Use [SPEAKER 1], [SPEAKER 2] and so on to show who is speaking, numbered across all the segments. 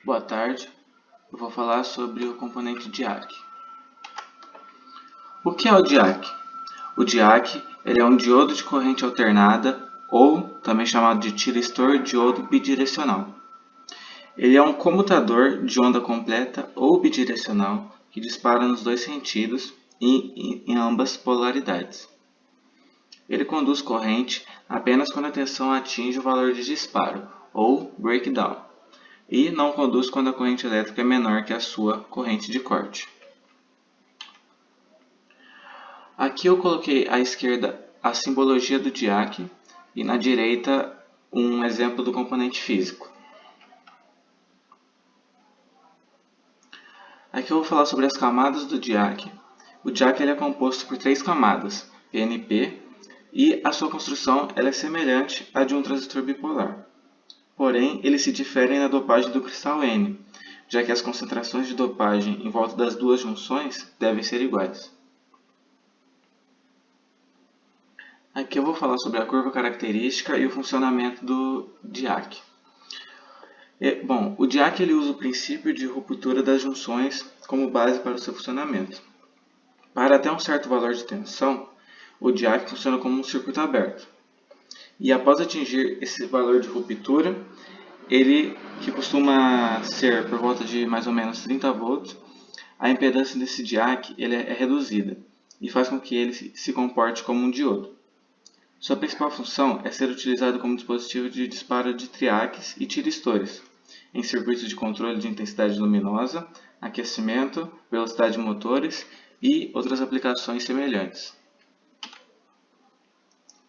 [SPEAKER 1] Boa tarde, eu vou falar sobre o componente DIAC. O que é o DIAC? O DIAC ele é um diodo de corrente alternada ou também chamado de tiristor diodo bidirecional. Ele é um comutador de onda completa ou bidirecional que dispara nos dois sentidos e em ambas polaridades. Ele conduz corrente apenas quando a tensão atinge o valor de disparo, ou breakdown, e não conduz quando a corrente elétrica é menor que a sua corrente de corte. Aqui eu coloquei à esquerda a simbologia do DIAC e na direita um exemplo do componente físico. Aqui eu vou falar sobre as camadas do DIAC. O DIAC ele é composto por 3 camadas, PNP, e a sua construção ela é semelhante à de um transistor bipolar. Porém, eles se diferem na dopagem do cristal N, já que as concentrações de dopagem em volta das duas junções devem ser iguais. Aqui eu vou falar sobre a curva característica e o funcionamento do DIAC. O DIAC ele usa o princípio de ruptura das junções como base para o seu funcionamento. Para até um certo valor de tensão, o DIAC funciona como um circuito aberto. E após atingir esse valor de ruptura, ele, que costuma ser por volta de mais ou menos 30 volts, a impedância desse DIAC ele é reduzida e faz com que ele se comporte como um diodo. Sua principal função é ser utilizado como dispositivo de disparo de triacs e tiristores, em circuitos de controle de intensidade luminosa, aquecimento, velocidade de motores e outras aplicações semelhantes.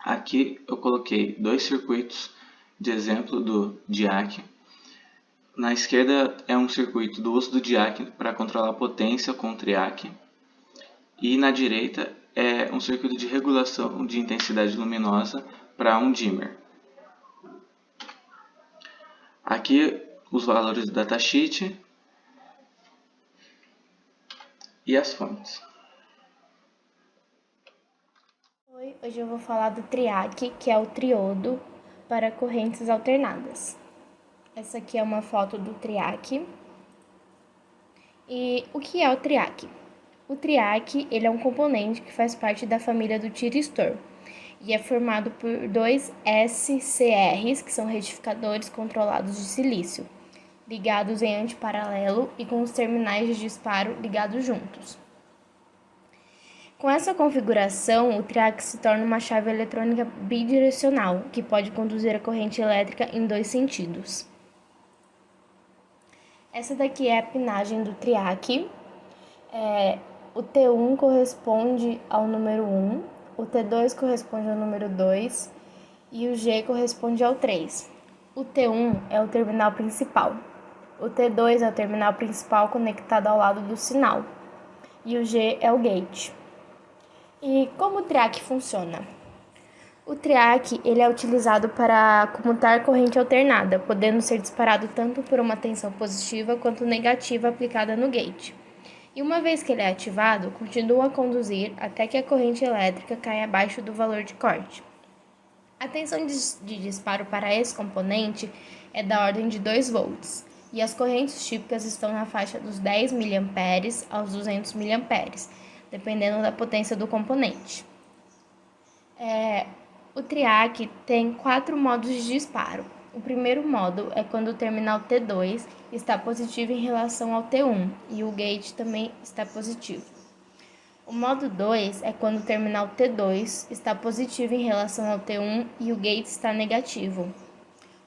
[SPEAKER 1] Aqui eu coloquei 2 circuitos de exemplo do DIAC. Na esquerda é um circuito do uso do DIAC para controlar a potência com o triac. E na direita é um circuito de regulação de intensidade luminosa para um dimmer. Aqui os valores do datasheet e as fontes.
[SPEAKER 2] Oi, hoje eu vou falar do triac, que é o triodo para correntes alternadas. Essa aqui é uma foto do triac. E o que é o triac? O triac ele é um componente que faz parte da família do tiristor e é formado por 2 SCRs, que são retificadores controlados de silício, ligados em antiparalelo e com os terminais de disparo ligados juntos. Com essa configuração, o triac se torna uma chave eletrônica bidirecional, que pode conduzir a corrente elétrica em 2 sentidos. Essa daqui é a pinagem do triac. O T1 corresponde ao número 1, o T2 corresponde ao número 2 e o G corresponde ao 3. O T1 é o terminal principal, o T2 é o terminal principal conectado ao lado do sinal e o G é o gate. E como o triac funciona? O triac ele é utilizado para comutar corrente alternada, podendo ser disparado tanto por uma tensão positiva quanto negativa aplicada no gate. E uma vez que ele é ativado, continua a conduzir até que a corrente elétrica caia abaixo do valor de corte. A tensão de disparo para esse componente é da ordem de 2 volts, e as correntes típicas estão na faixa dos 10 mA aos 200 mA, dependendo da potência do componente. O triac tem 4 modos de disparo. O primeiro modo é quando o terminal T2 está positivo em relação ao T1 e o gate também está positivo. O modo 2 é quando o terminal T2 está positivo em relação ao T1 e o gate está negativo.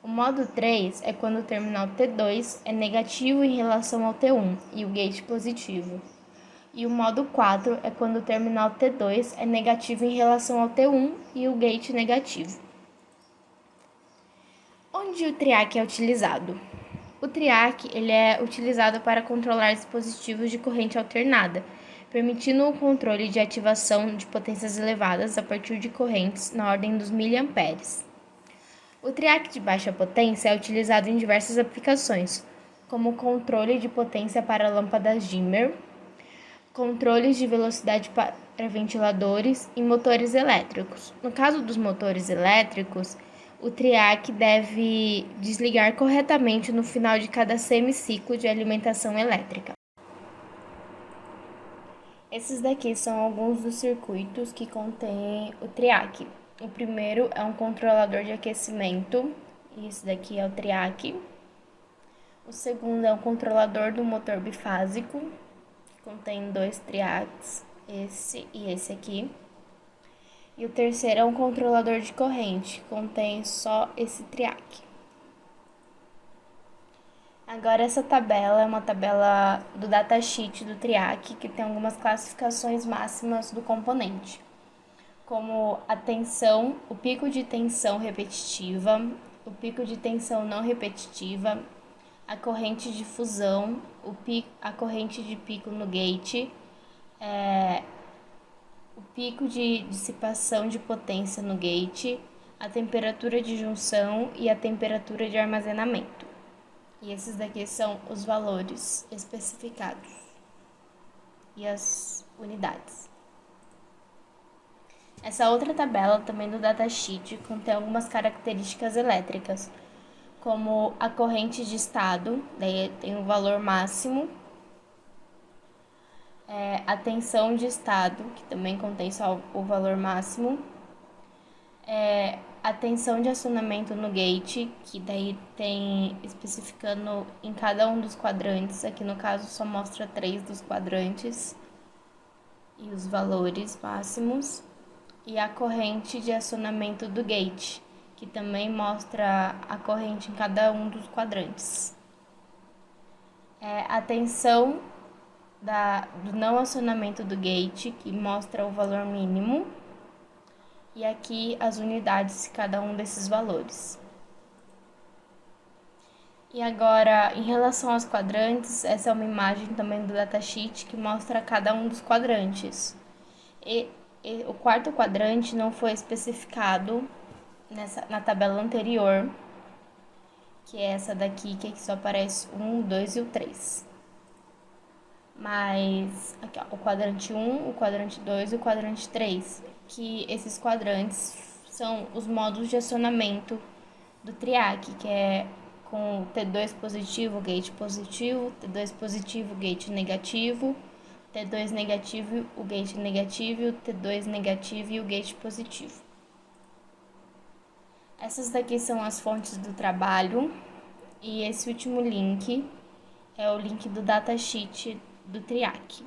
[SPEAKER 2] O modo 3 é quando o terminal T2 é negativo em relação ao T1 e o gate positivo. E o modo 4 é quando o terminal T2 é negativo em relação ao T1 e o gate negativo. Onde o triac é utilizado? O triac ele é utilizado para controlar dispositivos de corrente alternada, permitindo o controle de ativação de potências elevadas a partir de correntes na ordem dos miliamperes. O triac de baixa potência é utilizado em diversas aplicações, como controle de potência para lâmpadas dimmer, controles de velocidade para ventiladores e motores elétricos. No caso dos motores elétricos, o TRIAC deve desligar corretamente no final de cada semiciclo de alimentação elétrica. Esses daqui são alguns dos circuitos que contêm o TRIAC. O primeiro é um controlador de aquecimento, e esse daqui é o TRIAC. O segundo é um controlador do motor bifásico, que contém 2 TRIACs, esse e esse aqui. E o terceiro é um controlador de corrente, que contém só esse TRIAC. Agora essa tabela é uma tabela do datasheet do TRIAC, que tem algumas classificações máximas do componente, como a tensão, o pico de tensão repetitiva, o pico de tensão não repetitiva, a corrente de fusão, a corrente de pico no gate, o pico de dissipação de potência no gate, a temperatura de junção e a temperatura de armazenamento. E esses daqui são os valores especificados e as unidades. Essa outra tabela, também do datasheet, contém algumas características elétricas, como a corrente de estado, daí tem o valor máximo, a tensão de estado, que também contém só o valor máximo, a tensão de acionamento no gate, que daí tem especificando em cada um dos quadrantes, aqui no caso só mostra 3 dos quadrantes, e os valores máximos, e a corrente de acionamento do gate, que também mostra a corrente em cada um dos quadrantes. A tensão do não acionamento do gate, que mostra o valor mínimo, e aqui as unidades de cada um desses valores. E agora, em relação aos quadrantes, essa é uma imagem também do datasheet que mostra cada um dos quadrantes. E o quarto quadrante não foi especificado na tabela anterior, que é essa daqui, que aqui só aparece o 1, o 2 e o 3. Mas aqui, ó, o quadrante 1, o quadrante 2 e o quadrante 3, que esses quadrantes são os modos de acionamento do TRIAC, que é com o T2 positivo, gate positivo, T2 positivo, gate negativo, T2 negativo, o gate negativo, e o T2 negativo e o gate positivo. Essas daqui são as fontes do trabalho, e esse último link é o link do datasheet do TRIAC.